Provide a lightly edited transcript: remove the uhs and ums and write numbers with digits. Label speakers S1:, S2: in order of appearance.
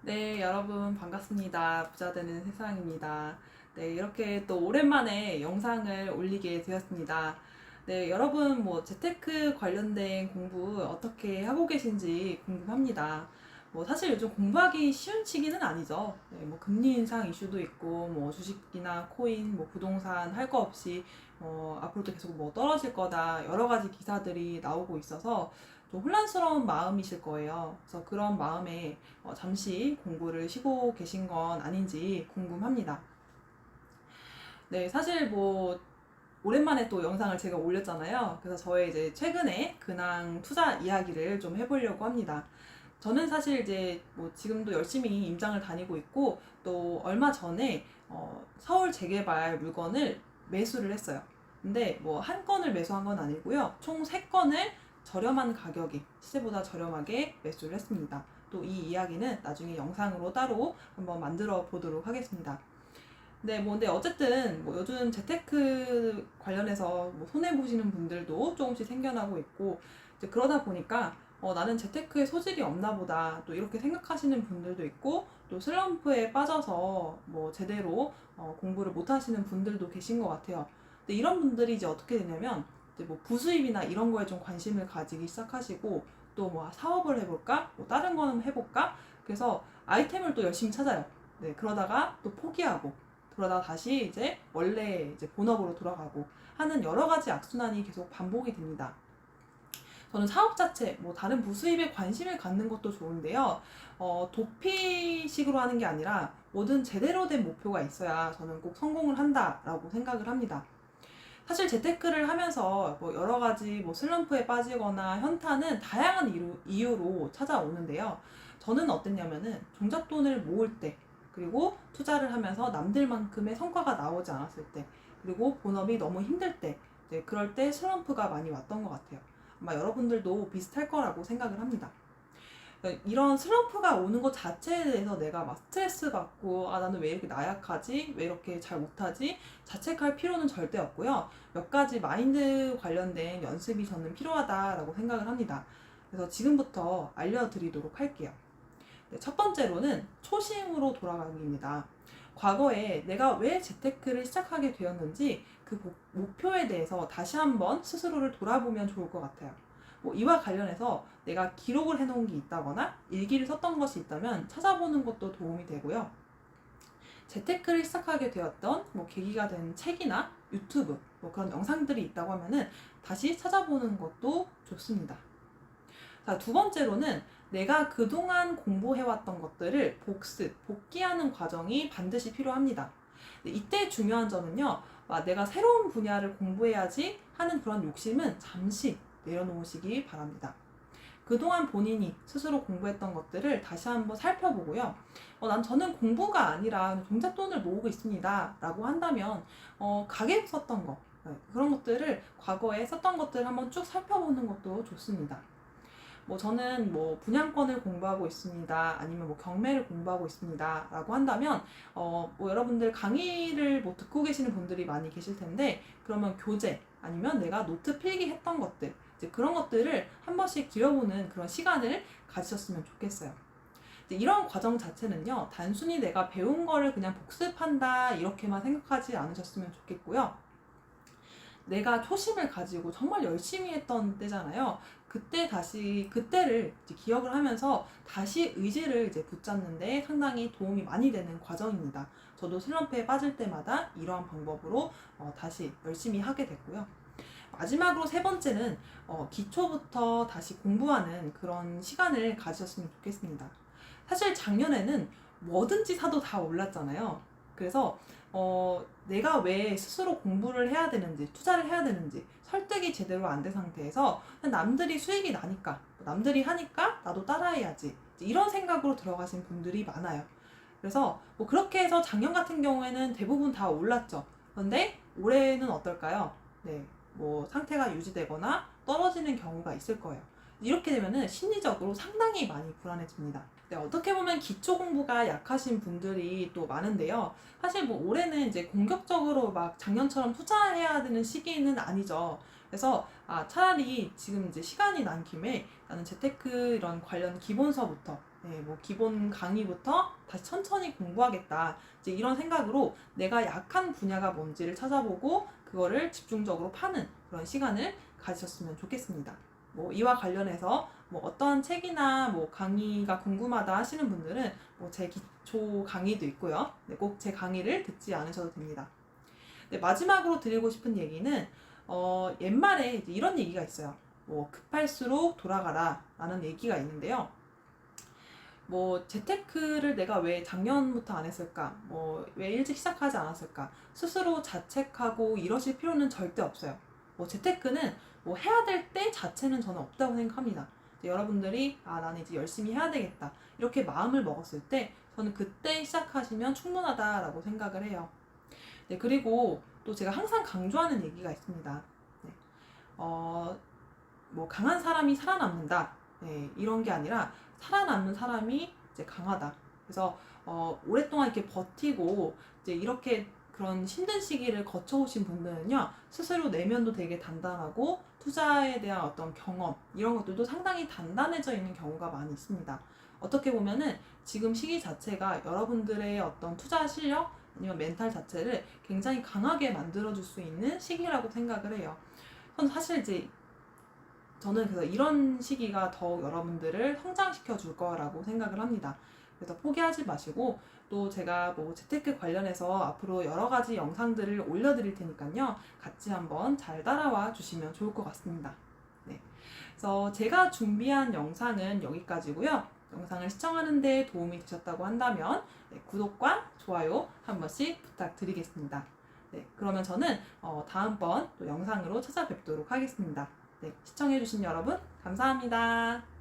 S1: 네, 여러분 반갑습니다. 부자 되는 세상입니다. 네, 이렇게 또 오랜만에 영상을 올리게 되었습니다. 네, 여러분 뭐 재테크 관련된 공부 어떻게 하고 계신지 궁금합니다. 뭐 사실 요즘 공부하기 쉬운 시기는 아니죠. 네, 뭐 금리 인상 이슈도 있고 뭐 주식이나 코인, 뭐 부동산 할 거 없이 앞으로도 계속 뭐 떨어질 거다 여러 가지 기사들이 나오고 있어서 좀 혼란스러운 마음이실 거예요. 그래서 그런 마음에 잠시 공부를 쉬고 계신 건 아닌지 궁금합니다. 네, 사실 뭐 오랜만에 또 영상을 제가 올렸잖아요. 그래서 저의 이제 최근에 근황 투자 이야기를 좀 해보려고 합니다. 저는 사실 이제 뭐 지금도 열심히 임장을 다니고 있고 또 얼마 전에 서울 재개발 물건을 매수를 했어요. 근데 뭐 한 건을 매수한 건 아니고요. 총 3건을 저렴한 가격에 시세보다 저렴하게 매수를 했습니다. 또 이 이야기는 나중에 영상으로 따로 한번 만들어 보도록 하겠습니다. 네, 뭐, 근데 어쨌든, 뭐, 요즘 재테크 관련해서 뭐 손해보시는 분들도 조금씩 생겨나고 있고, 이제 그러다 보니까, 나는 재테크에 소질이 없나 보다, 또 이렇게 생각하시는 분들도 있고, 또 슬럼프에 빠져서 뭐 제대로 공부를 못 하시는 분들도 계신 것 같아요. 근데 이런 분들이 이제 어떻게 되냐면, 이제 뭐 부수입이나 이런 거에 좀 관심을 가지기 시작하시고, 또 뭐 사업을 해볼까? 뭐 다른 거는 해볼까? 그래서 아이템을 또 열심히 찾아요. 네, 그러다가 또 포기하고, 그러다 다시 이제 원래 이제 본업으로 돌아가고 하는 여러 가지 악순환이 계속 반복이 됩니다. 저는 사업 자체, 뭐 다른 부수입에 관심을 갖는 것도 좋은데요. 도피식으로 하는 게 아니라 뭐든 제대로 된 목표가 있어야 저는 꼭 성공을 한다라고 생각을 합니다. 사실 재테크를 하면서 뭐 여러 가지 뭐 슬럼프에 빠지거나 현타는 다양한 이유로 찾아오는데요. 저는 어땠냐면은 종잣돈을 모을 때, 그리고 투자를 하면서 남들만큼의 성과가 나오지 않았을 때, 그리고 본업이 너무 힘들 때, 이제 그럴 때 슬럼프가 많이 왔던 것 같아요. 아마 여러분들도 비슷할 거라고 생각을 합니다. 이런 슬럼프가 오는 것 자체에 대해서 내가 막 스트레스 받고, 아, 나는 왜 이렇게 나약하지? 왜 이렇게 잘 못하지? 자책할 필요는 절대 없고요. 몇 가지 마인드 관련된 연습이 저는 필요하다라고 생각을 합니다. 그래서 지금부터 알려드리도록 할게요. 네, 첫 번째로는 초심으로 돌아가기입니다. 과거에 내가 왜 재테크를 시작하게 되었는지 그 목표에 대해서 다시 한번 스스로를 돌아보면 좋을 것 같아요. 뭐 이와 관련해서 내가 기록을 해놓은 게 있다거나 일기를 썼던 것이 있다면 찾아보는 것도 도움이 되고요. 재테크를 시작하게 되었던 뭐 계기가 된 책이나 유튜브 뭐 그런 영상들이 있다고 하면은 다시 찾아보는 것도 좋습니다. 자, 두 번째로는 내가 그동안 공부해왔던 것들을 복기하는 과정이 반드시 필요합니다. 이때 중요한 점은요, 내가 새로운 분야를 공부해야지 하는 그런 욕심은 잠시 내려놓으시기 바랍니다. 그동안 본인이 스스로 공부했던 것들을 다시 한번 살펴보고요. 저는 공부가 아니라 종잣돈을 모으고 있습니다. 라고 한다면, 가계부 썼던 거, 그런 것들을 과거에 썼던 것들을 한번 쭉 살펴보는 것도 좋습니다. 뭐 저는 뭐 분양권을 공부하고 있습니다. 아니면 뭐 경매를 공부하고 있습니다. 라고 한다면, 뭐 여러분들 강의를 뭐 듣고 계시는 분들이 많이 계실 텐데, 그러면 교재, 아니면 내가 노트 필기했던 것들, 이제 그런 것들을 한 번씩 들여보는 그런 시간을 가지셨으면 좋겠어요. 이런 과정 자체는요, 단순히 내가 배운 거를 그냥 복습한다, 이렇게만 생각하지 않으셨으면 좋겠고요. 내가 초심을 가지고 정말 열심히 했던 때잖아요. 그때를 이제 기억을 하면서 다시 의지를 이제 붙잡는데 상당히 도움이 많이 되는 과정입니다. 저도 슬럼프에 빠질 때마다 이러한 방법으로 다시 열심히 하게 됐고요. 마지막으로 세 번째는 기초부터 다시 공부하는 그런 시간을 가지셨으면 좋겠습니다. 사실 작년에는 뭐든지 사도 다 올랐잖아요. 그래서 내가 왜 스스로 공부를 해야 되는지, 투자를 해야 되는지 설득이 제대로 안 된 상태에서 남들이 수익이 나니까, 남들이 하니까 나도 따라해야지, 이런 생각으로 들어가신 분들이 많아요. 그래서 뭐 그렇게 해서 작년 같은 경우에는 대부분 다 올랐죠. 그런데 올해는 어떨까요? 네, 뭐 상태가 유지되거나 떨어지는 경우가 있을 거예요. 이렇게 되면은 심리적으로 상당히 많이 불안해집니다. 네, 어떻게 보면 기초 공부가 약하신 분들이 또 많은데요. 사실 뭐 올해는 이제 공격적으로 막 작년처럼 투자해야 되는 시기는 아니죠. 그래서 차라리 지금 이제 시간이 난 김에 나는 재테크 이런 관련 기본서부터 네, 뭐 기본 강의부터 다시 천천히 공부하겠다. 이제 이런 생각으로 내가 약한 분야가 뭔지를 찾아보고 그거를 집중적으로 파는 그런 시간을 가지셨으면 좋겠습니다. 뭐 이와 관련해서 뭐 어떤 책이나 뭐 강의가 궁금하다 하시는 분들은 뭐 제 기초 강의도 있고요. 네, 꼭 제 강의를 듣지 않으셔도 됩니다. 네, 마지막으로 드리고 싶은 얘기는 옛말에 이제 이런 얘기가 있어요. 뭐 급할수록 돌아가라 라는 얘기가 있는데요. 뭐 재테크를 내가 왜 작년부터 안 했을까? 뭐 왜 일찍 시작하지 않았을까? 스스로 자책하고 이러실 필요는 절대 없어요. 뭐 재테크는 뭐 해야 될 때 자체는 저는 없다고 생각합니다. 이제 여러분들이 나는 이제 열심히 해야 되겠다 이렇게 마음을 먹었을 때 저는 그때 시작하시면 충분하다라고 생각을 해요. 네, 그리고 또 제가 항상 강조하는 얘기가 있습니다. 네, 뭐 강한 사람이 살아남는다. 네, 이런 게 아니라 살아남는 사람이 이제 강하다. 그래서 오랫동안 이렇게 버티고 이제 이렇게 그런 힘든 시기를 거쳐오신 분들은요, 스스로 내면도 되게 단단하고 투자에 대한 어떤 경험 이런 것들도 상당히 단단해져 있는 경우가 많이 있습니다. 어떻게 보면은 지금 시기 자체가 여러분들의 어떤 투자 실력 아니면 멘탈 자체를 굉장히 강하게 만들어줄 수 있는 시기라고 생각을 해요. 사실 이제 저는 그래서 이런 시기가 더욱 여러분들을 성장시켜 줄 거라고 생각을 합니다. 그래서 포기하지 마시고 또 제가 뭐 재테크 관련해서 앞으로 여러 가지 영상들을 올려드릴 테니까요. 같이 한번 잘 따라와 주시면 좋을 것 같습니다. 네. 그래서 제가 준비한 영상은 여기까지고요. 영상을 시청하는 데 도움이 되셨다고 한다면 네, 구독과 좋아요 한 번씩 부탁드리겠습니다. 네, 그러면 저는 다음번 또 영상으로 찾아뵙도록 하겠습니다. 네, 시청해주신 여러분 감사합니다.